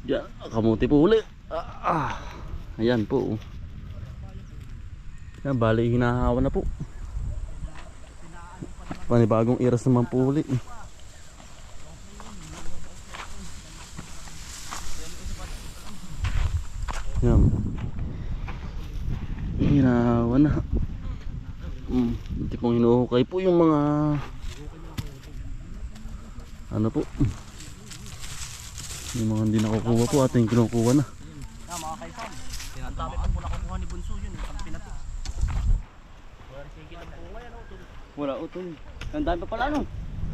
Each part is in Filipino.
Yan, kamuti po uli. Ayan po. Yan, bali hinahawa na po. Panibagong iras naman po uli. Yan. Hinahawa na. Hindi pong hinuhukay po yung mga ano po. Yung mga hindi nakukuha po ating kinukuha na. Mga kaisan, ang dami pa po nakukuha ni Bunso yun, ang pinato. Wala utol. Ang dami pa pala no.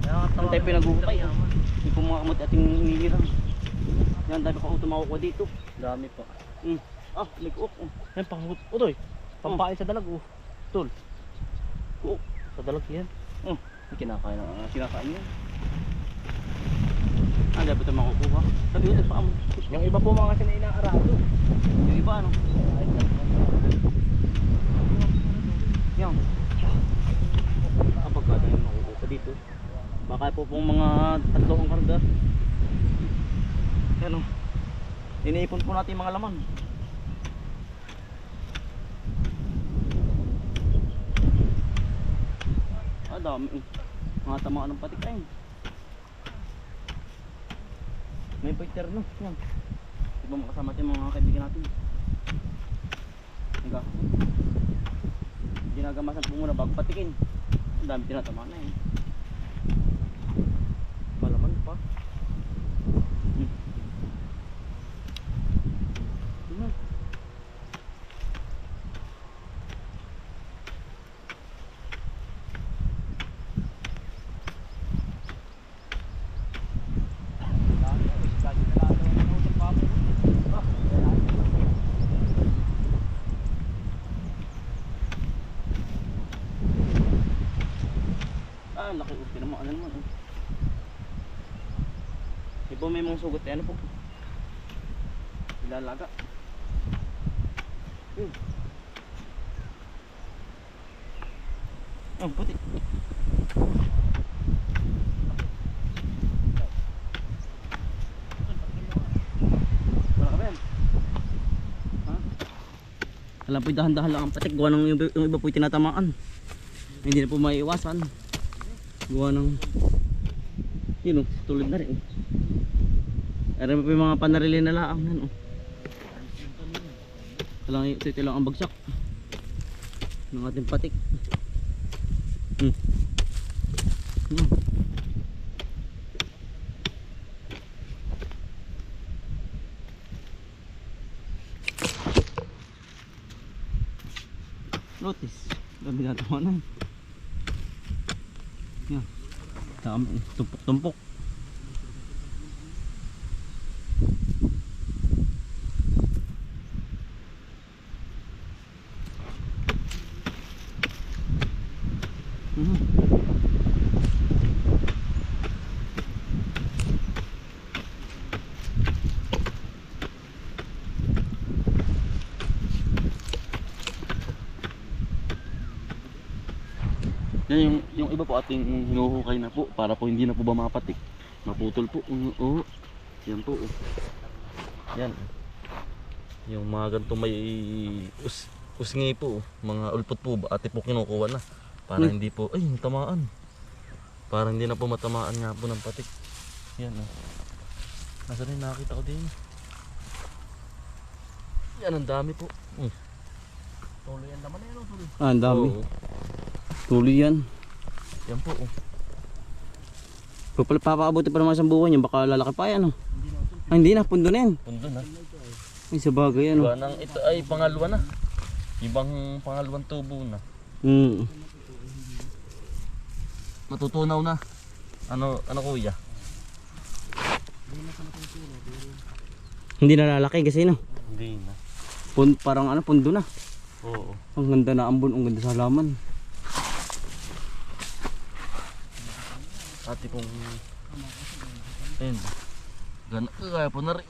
Ang tayo pinag-uhukay. Yung po mga kamot ating hinihirang. Yan, ang dami pa utol makukuha dito. Dami pa. May kuok. Yan, panghut. Utoy, pampain sa dalag. Tol. Kuok. Sa dalag yan. Kinakain na. Kinakain yan. Dapat ito makukuha. Sabi ko, pa yung iba po mga kasi na inaarado. Yung iba ano? Yan. Pagkada yung makukuha dito. Baka po pong mga tatlo ang karga. Yan o. Iniipon po natin yung mga laman. Dami. Mga tamaan ng patik ay. May picture no? Yan. Di ba makasama natin mga kaibigan natin? Hangga. Ginagamasan po muna bago patikin. Ang dami tinatama na eh. Malaman pa. Laki uti naman, ano naman Iba may mga sugat ano po ilalaga puti wala ka ba yan alam po dahan-dahan lang ang patik gawa ng yung iba po tinatamaan hindi na po maiiwasan gawa ng yun o, tulad na rin aram po yung mga panarili na laang yan o ito lang ang bagsak ng ating patik notice dami natawanan yan dami tumpok-tumpok yan yung iba po ating hinuhukay na po para po hindi na po ba mapatik maputol po yan po yan yung mga ganito may usngi po mga ulpot po ba ate po kinukuha na para hindi po ay tamaan para hindi na po matamaan nga po ng patik yan nasa rin nakita ko din yan ang dami po tuloy yan naman yan tuloy ang dami tuloy yan yan po papakabuti pa naman sa buwan niya baka lalaki pa yan hindi na pundo na yan pundo na ay sa bagay ano ito ay pangalawa na ibang pangalawang tubo na matutunaw na ano kuya hindi na lalaki kasi no hindi na parang pundo na oo ang ganda na ambon ang ganda sa halaman ate pong ayun kaya po na rin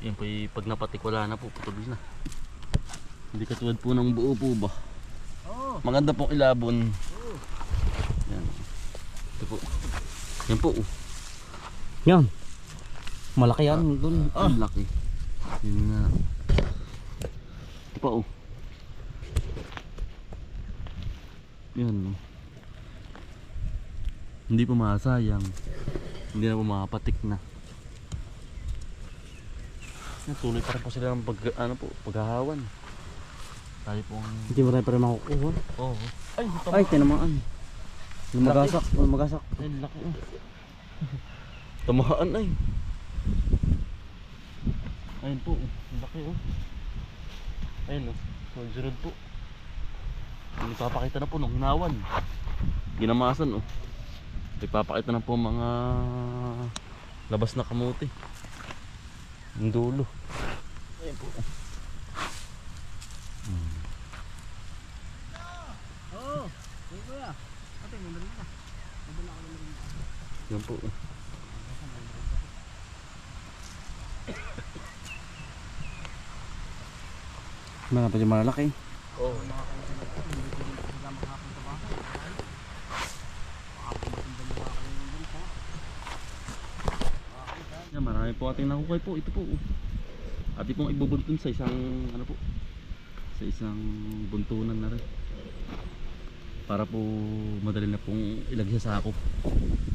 yan po pag napatik wala na po putol na hindi katulad po ng buo po ba maganda pong ilabon yan ito po yan po yan Malaki yan doon. Ang laki. Yun nga. Ito pa oh. Yan oh. Hindi pa masayang. Hindi na pa makapatik na. Tuloy pa rin po sila ng paghahawan. Tayo pong... Hindi mo tayo pa rin makukuha. Oo. Ay, Ay, tinamaan. Lumagasak, lumagasak. Ay, laki oh. Tamaan ay. Ayun po, ang laki oh. Ayun oh, sunod po. Ipapakita na po ng hinawan. Ginamasan oh. Ipapakita na po mga labas na kamuti. Ang dulo. Ayun po. Yan po. Meron pa yung malalaki. Oh. Yan, marami po ating nakukay po. Ito po. Ati pong ibubuntun sa isang ano po. Sa isang buntunan na rin. Para po madali na pong ilagay sa sako.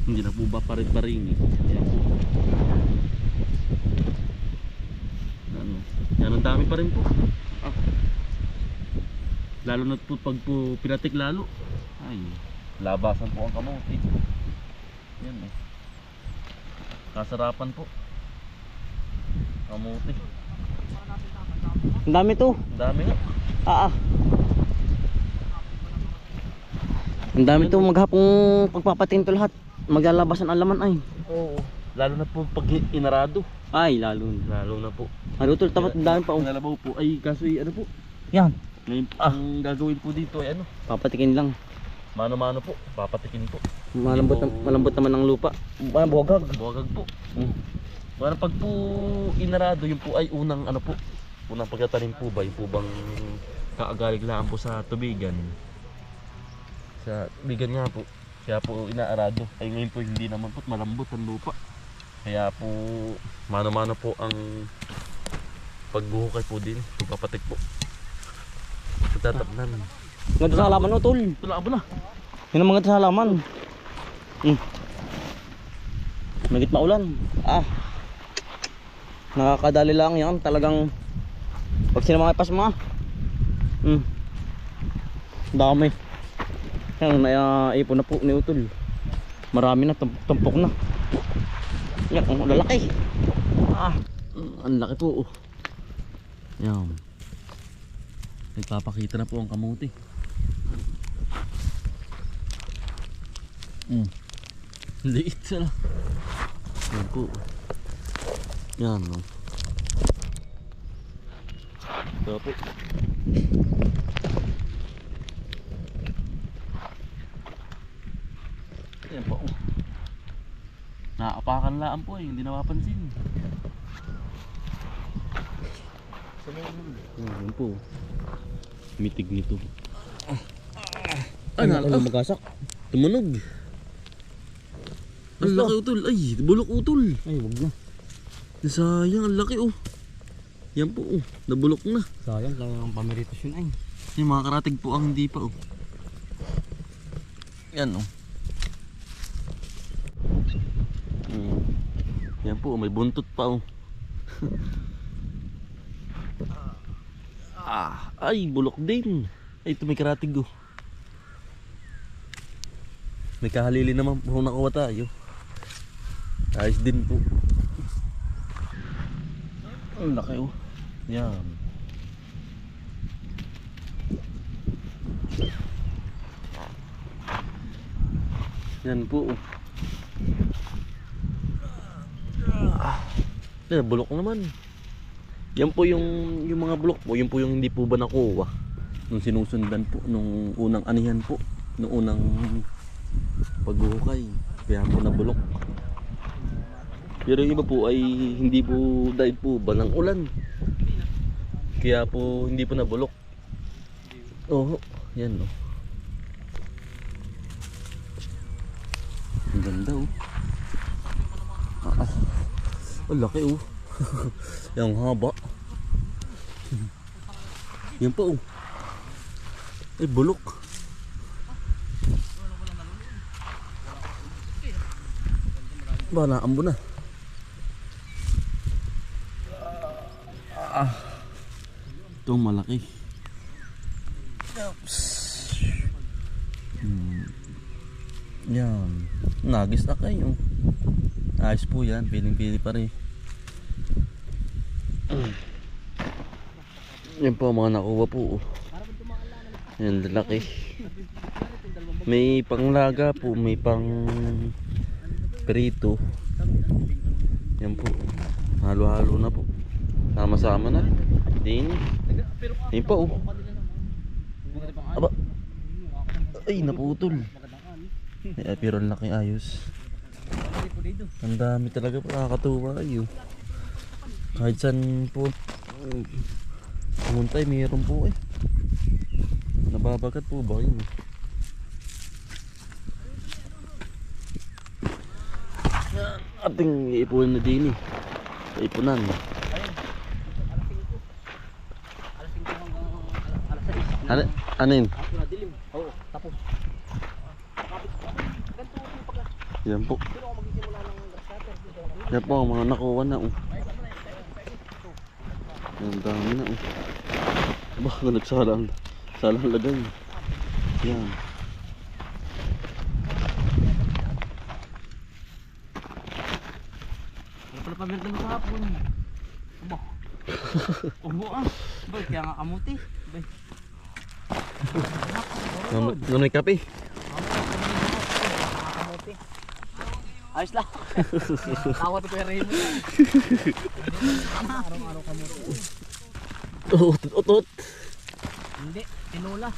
Hindi na po ba parit-baring. Ayan po. Ano? Yan, ang dami pa rin po. Ah. Lalo na po pag po pinatik lalo. Ay, labasan po ang kamuti. Yan eh. Kasarapan po. Kamuti. Ang dami to. Ang dami nga. Ang dami to, maghapong pagpapatin to lahat. Maglalabasan ang laman ay. Oo. Lalo na po pag inarado. Ay, lalo Lalo na po. Ano to, tapat ang dami pa. Ang nalabaw po ay kaso ano po. Yan. Ngayon ang gagawin po dito ay ano. Papatikin lang. Mano-mano po. Papatikin po. Malambot naman ang lupa. Bogag. Buwagag po. Para pag po inarado, yun po ay unang ano po. Unang pagtatanim po ba. Yung po bang kaagaliglaan po sa tubigan. Sa tubigan nga po. Kaya po inaarado. Ay ngayon po hindi naman po malambot ang lupa. Kaya po mano-mano po ang pagbuhukay po din. Pagpapatik po. Pagtatapnan. Ngado sa halaman o tol. Wala ba na? Yun ang mga sa halaman. Magit maulan. Nakakadali lang yan. Talagang pag sila mga ipas mga. Dami. Yan, naiipon na po ni Utol. Marami na, tumpok na. Yan, ang lalaki. Ang laki po. Yan. Nagpapakita na po ang kamuti. Liit sila. Yan po. Yan o. Ito po. Yan po. Naapakan laan po eh. Hindi napapansin. Yan po. Mitig nito. Lumagasak. Tumunog. Ang laki utol. Ay, bulok utol. Ay, wag na. Sayang, ang laki oh. Yan po oh. Nabulok na. Sayang, ang pamiritos yun ay. Yung mga karatig po ang hindi pa oh. Yan oh. Yan po, may buntot pa oh. Ay, bulok din. Ay, ito may karatig oh. May kahalili naman po nakuha tayo. Ayos din po. Ang laki oh. Yan. Yan po oh. Bulok naman. Yan po yung mga bulok po. Yun po yung hindi po ba nakuha nung sinusundan po nung unang anihan po, nung unang paghuhukay. Kaya po nabulok. Pero yung iba po ay hindi po dahil po ba ng ulan. Kaya po hindi po nabulok. Oh, yan oh. Ang ganda oh. Ang laki oh. Yung haba. Yan pa oh. Ay bulok. Ba naambo na. Itong malaki. Yan. Nagis na kayo. Ayos po yan. Piling-pili pa rin. Yan po mga nakuha po. Yan lalaki. May panglaga po. May pang perito. Yan po. Halo-halo na po. Sama-sama na. Din. Yan po. Aba. Ay naputol. Eh, pero ang laki ayos. Ang dami talaga po. Nakakatuwa ayo. Kahit saan po pumunta mayroon po eh. Nababagat po ba yun? Ating iipunan na din eh. Ipunan. Ano yun? Oo, tapos. Yan po. Yan po ang mga nakuha na oh. Ang dami na oh. Baka nagsalang lagay. Yan. Wala pala pabenta mo kahapon. Aba. Ubo ah. Bay, kaya nga kamuti. Bay. Nanoy kape. Ayos lang. Tawad ko yung Raymond. Araw-araw kamuti. Utot. Hindi, tinula.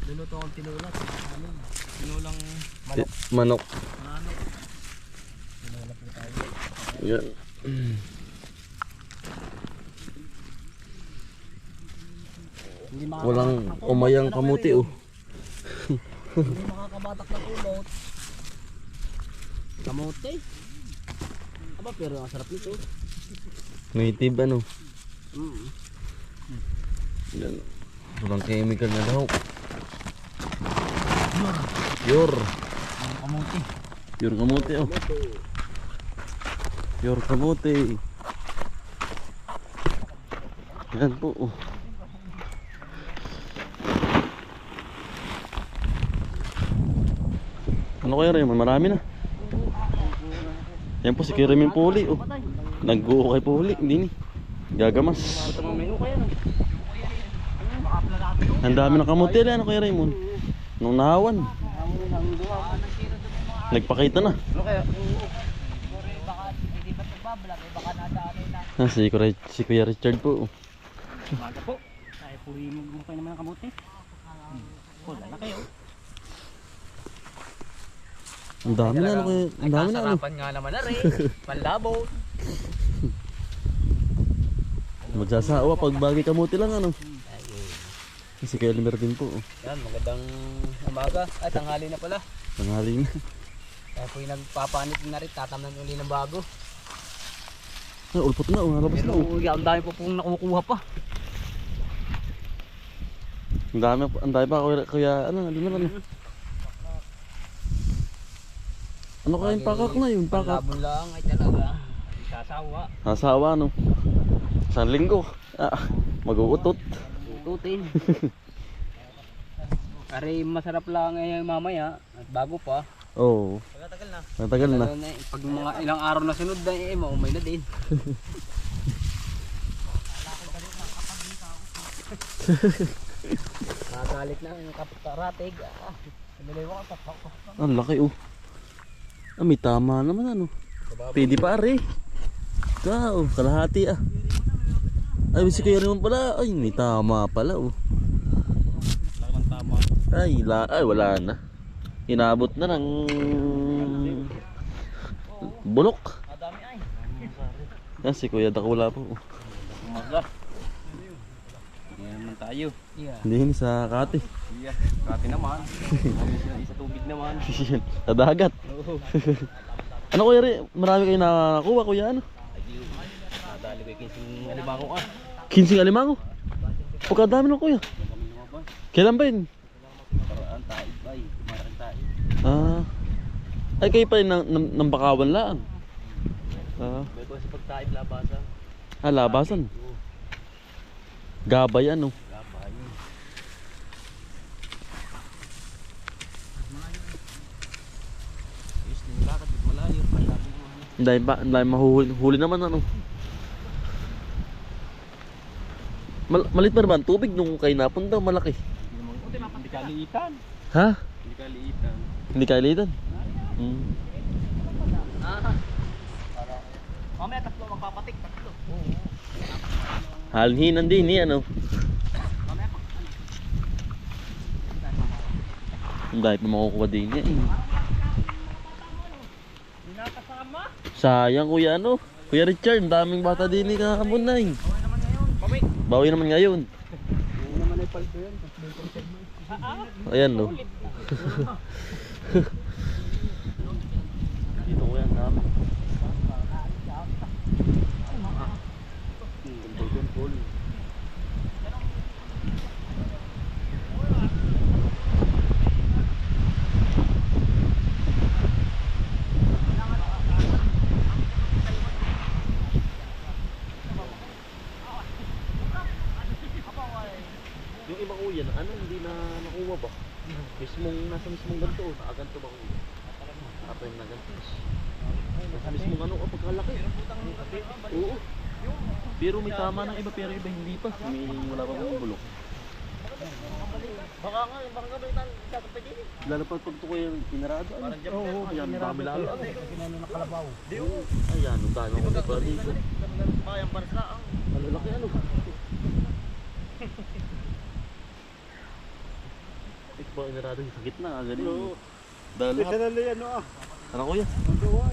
Luluto akong tinula. Tinulang manok. Manok. Manok. Tinula po tayo. Yan. Hindi Walang umayang kamuti oh. Hindi makakabatak na kulot. Kamote. Aba pero ang sarap nito. Native ano. Yan. Walang chemical na daw. Pure. Ang kamote. Pure kamote oh. Pure kamote. Yan po oh. Ano kaya rin? Marami na. Yan po si Kirimin Puli oh. Nag-uukay Puli. Hindi ni. Gagamas. Ang dami na kamuti na ano kaya Raymond. Nung nahawan. Nagpakita na. Ano kaya? Si Kuya Richard po. Maga po. Ay puri mo kayo naman ang kamote. Wala na kayo. Ang dami na ano kaya. Ang dami na ano. Kasarapan nga naman na rin. Panlabaw. Magsasawa pag bagay kamuti lang ano. Si Kuya Limer din po. Yan, magandang umaga. Ay, tanghali na pala. Tanghali na. Kaya po yung nagpapanit na rin, tatamnan uli ng bago. Ay, ulpot na, halabas na. Pero ang dami po pong nakukuha pa. Ang dami pa kuya ano, Limer ano. Ano kaya yung pakak na yun? Pakak. Labon lang ay talaga. Sasawa. Nasawa no. Isang linggo. Mag-uutot. Tutin. Ari masarap lang eh mamaya at bago pa. Oo. Matagal na. Matagal na. Pag mga ilang araw na sunod na eh maumay na din. Nagalit na yung kaparatig. Nilay ko kapak. Ang laki oh. May tama naman ano. Pwede pa ari. Ikaw, kalahati ah. Ay, si Kuya naman pala. Ay, may tama pala oh. Tama. Ay, wala na. Inabot na ng bulok. Madami ay. Yan si Kuya Dakula po. Umaga. Yan naman tayo. Hindi sa Kati. Yeah, kati naman. Isa tubig naman. Sa dagat. Oo. Ano Kuya Ri? Marami kayo nakakuha Kuya ano? Dali ko 15 alimango ah. 15 alimango? Pagkadami ng kuya. Kami lumabas. Kailan ba yun? Paraan taib ba eh. Marang taib. Ah. Ay kayo pa yun ng Bakawan lang. Ah. May ko sa pagtaib labasan. Ah, labasan. Gabay ano. Gabay. Yes, nilakad dito malayo. Ang dahil mahuhuli naman ano. Malit pa naman tubig nung kayo napunta, malaki. Hindi kaliitan. Ha? Hindi kaliitan. Hindi kailitan? Mamaya tatlo magpapatik, tatlo. Halhinan din ano. Ang dahil pa makukuha din niya eh. Sayang kuya ano. Kuya Richard, ang daming bata din ni kakamunay. Bawi naman ngayon. Naman ay paldo yan. Ayan no. Dito kuya, ang dami. Control. Yung iba kuya, ano hindi na nakuha ba? Nasa mismong ganito, nakaganto ba kuya? Apa yung naganto? Nasa mismong ano, pagkalaki. Oo. Pero may tama ng iba, pero iba hindi pa. May wala pa mga bulok. Baka nga, baka nga may tatang pa din. Lalo pa pag ito kuya pinarado. Parang dyan. Oo, ayan, dami lalo. Kinano na kalabaw. Ayan, ang dami mga pa dito. Bayang barsa ang. Malalaki ano. Ito ba inarado sa gitna, ganun. Dalo. Literally ano Ano kuya?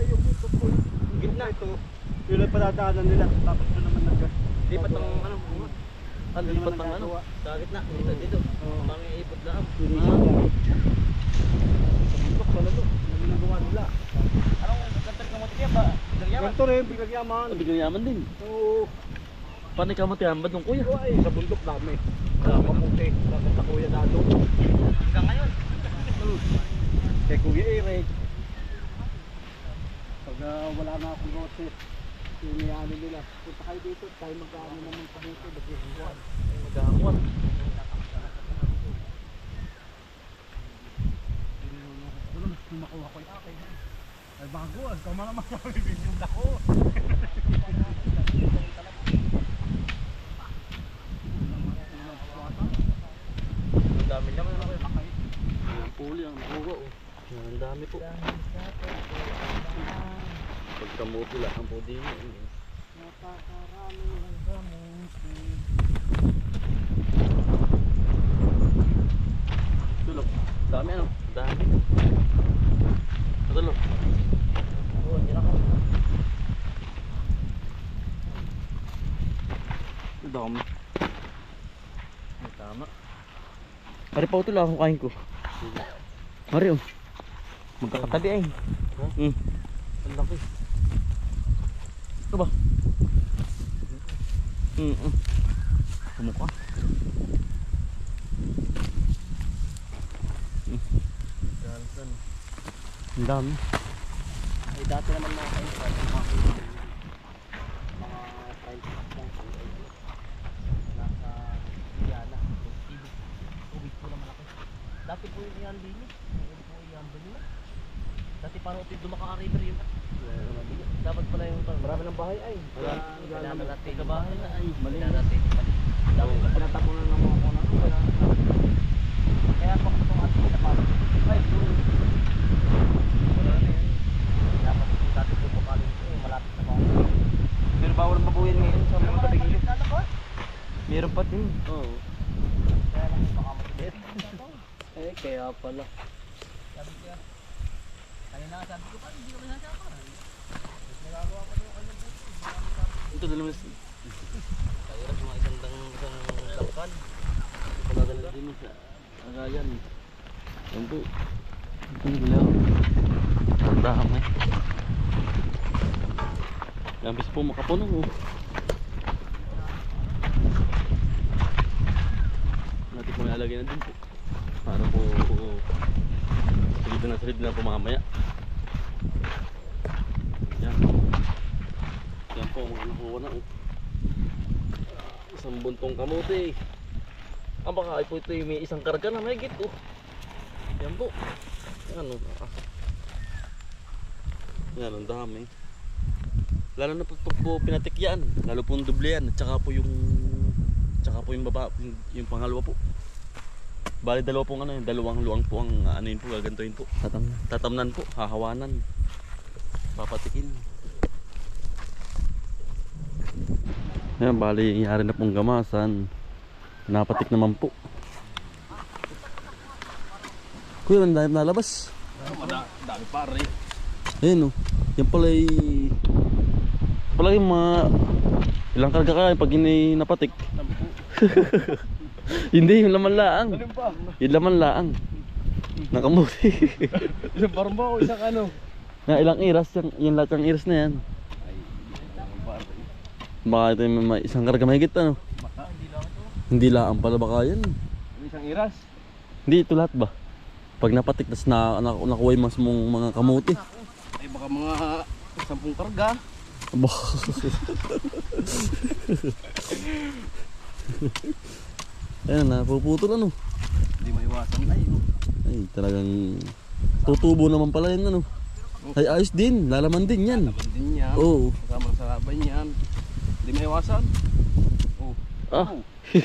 yung tukol. Gitna ito. Yung lang padadaanan nila. Tapos ito naman Lipat ng ano. Ano, lipat ng ano? Sa gitna. Dito. Mga ipot lang. Bundok pala to. Ano ginagawa nila? Anong kantar ka mo tiya ba? Ganito rin, biglang yaman. Biglang yaman din. Oo. Paano ikaw matiyambad ng kuya? Ay, sa bundok dami. Sa kamuti. Sa kuya dado. Hanggang ngayon. Kay Kuya Eric. Pag wala na akong roses, siniyano nila. Punta kayo dito, tayo magkaano naman sa dito. Magkakuan. Magkakuan. Kung makuha ko yung akin. Ay bago, tama naman kami bibigyan ako. Ang dami naman ano kayo. Ang puli ang nakuha oh. Ang dami po. Pagkamuti lang ang po din. Napakarami ng gamuti. Tulog. Dami ano? Dami. Tulog. Oo, hindi na ako. Dami. Tama. Mari pa ito lang akong kain ko. Mari oh. Magkakatabi ay. Ha? Ang laki. Ito ba? Sumukha. Galsan. Ang dami. Ay dati naman mga kayo. Mga scientist lang. Nasa Indiana. Tubig po na malaki. Dati po yung iyan din eh. Ngayon po iyan din na. Dati parang ito dumaka-river yun. Dapat pala yung marami ng bahay ay. Kailangan natin sa bahay na ay. Kailangan natin yung mali. Dapat ka pinatapunan ng mga kunan. Kaya pa itong ating pinapalo. Ay, wala na yun. Dapat dati po papalin ito eh. Malapit na bahay. Pero bawal mabuhin ngayon sa mga tabing. Meron pa din. Oo. Kaya lang baka matibet. Eh, kaya pala. Sabi ko, kaya na sabi ko pa, hindi ko masasama. Nagagawa pa yung kanyang buto. Ito dalawa. Kaya rin mga isang langkan. Pagkagala din sa agayan. Yan po. Ito nila. Ang dami. Gambis po makapuno oh. ilalagay na din po. Para po solid na po mamaya. Yan. Yan po mga nakuha na. Isang buntong kamote. Baka po ito may isang karga na mahigit oh. Yan po. Yan oh. Yan ang dami. Lalo na po pinatik yan. Lalo po yung doble yan. Tsaka po yung baba, yung pangalawa po. Bali dalawa pong ano, yung dalawang luang po ang ano yun po, gagantuin po. Tatamnan po, hahawanan. Papatikin. Yan, bali yari na pong gamasan. Napatik naman po. Kuya, ang dami nalabas. Dami pare. Ayun oh. Yan pala yung mga ilang karga ka pag hindi napatik. Hindi, yung laman laang. Yung laman laang. Nakamuti. Isang barmo, isang ano. Na ilang iras, yung lahat ng iras na yan. Baka ito yung may isang karga mahigit ano. Hindi laang pala baka yan. Isang iras. Hindi, ito lahat ba? Pag napatik, tas nakuha yung mas mong mga kamuti. Ay baka mga 10 karga. Aba. Ayan, napuputol ano. Hindi maiwasan ay. No? Ay, talagang tutubo naman pala yan ano. Ay, ayos din, lalaman din yan. Laban din yan. Oo. Kasama sa laban yan. Hindi maiwasan. Oh. Ah,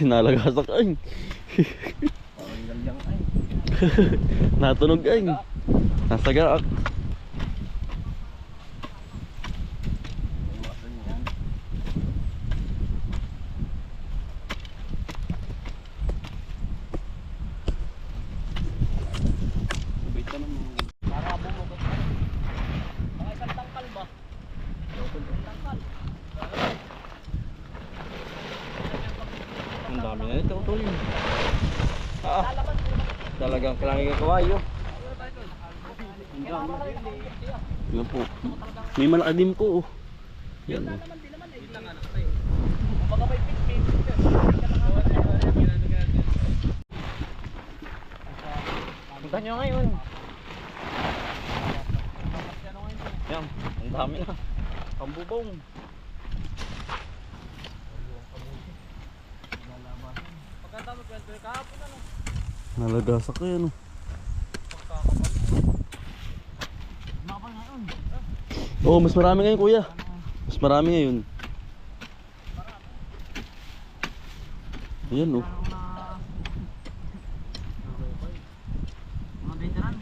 nalagasak ay. Parang galyang ay. Natunog ay. Nasagaak. Maiwasan yan. Sabay ka naman. Para bumugot ka. Mga isang tangkal ba? Tangkal. Ang dami na ito, tol. Talagang kailangan ng kawayo. Ang dami. Yan po. May malaki din po. Oh. Yan. Oh. Punta nyo ngayon. Yan, ang dami na. Pambubong. Nalagasak ko yan. Oh. Oh, mas marami ngayon kuya. Mas marami ngayon. Ayan oh. Mga veteran.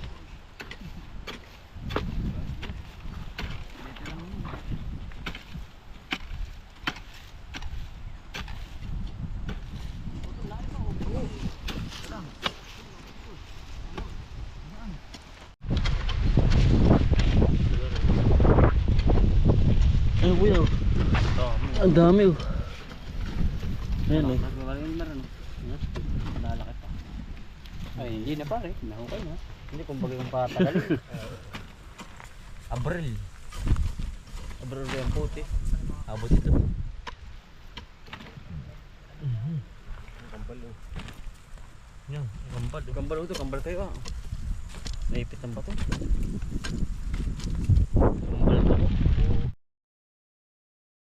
Ayun kuya oh. Ang dami oh. Ayan oh. Nagkakaroon na rin. Malalaki pa. Ay, hindi na pare. Nahukay na. Hindi kumbaga yung patagal. Abril. Abril yung puti. Abot ito. Kambal oh. Yan, kambal. Kambal ito, kambal kayo ah. Naipit ng bato. Kambal ito oh.